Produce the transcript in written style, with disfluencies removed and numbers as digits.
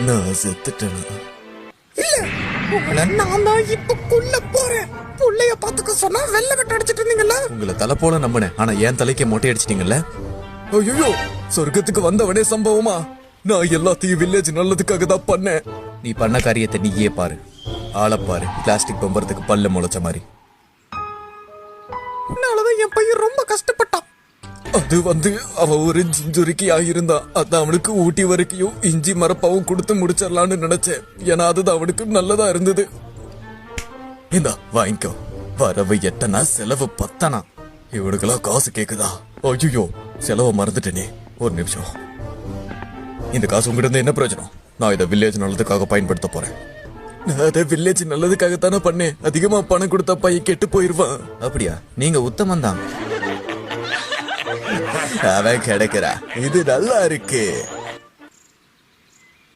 நான் செத்துட்டேனா? இல்ல, உங்களை நான் தான் இப்ப கொல்ல போறேன். புள்ளைய பாத்துக்க சொன்னா வெள்ள வெட்ட அடிச்சிட்டு இருந்தீங்கல்ல. உங்களை தலை போல நம்பினேன், ஆனா என் தலைக்கு மொட்டை அடிச்சிட்டீங்கல்ல. ஐயோ, சொர்க்கத்துக்கு வந்தவனே சம்பவமா? நான் எல்லாத்தையும் வில்லேஜ் நல்லதுக்காக தான் பண்ணேன். நீ பண்ண காரியத்தை நீயே பாரு. ஆளப்பாரு, பிளாஸ்டிக் பம்பரத்துக்கு பல்ல முளைச்ச மாதிரி. அதனாலதான் என் பையன் ரொம்ப கஷ்டப்பட்டான். அது அவன் ஒரு ஜிஞ்சுரிக்கி ஆகியிருந்தான். அதான் அவனுக்கு ஊட்டி வரைக்கும் இஞ்சி மரப்பாவும் கொடுத்து முடிச்சிடலான்னு நினைச்சேன். ஏன்னா அதுதான் அவனுக்கு நல்லதா இருந்தது. இந்தா வாங்கிக்கோ. வரவு எட்டனா செலவு பத்தனா. இவனுக்கெல்லாம் காசு கேக்குதா? ஐயோ, செலவை மறந்துட்டேனே. ஒரு நிமிஷம். இந்த காசு உங்ககிட்ட இருந்து என்ன பிரயோஜனம்? நான் இதை வில்லேஜ் நல்லதுக்காக பயன்படுத்த போறேன். நான் அதை வில்லேஜ் நல்லதுக்காகத்தானே பண்ணேன். அதிகமா பணம் கொடுத்தா பையன் கெட்டு போயிருவான். அப்படியா? நீங்க உத்தமன் தான். அவன் கிடைக்கிறா. இது நல்லா இருக்கு.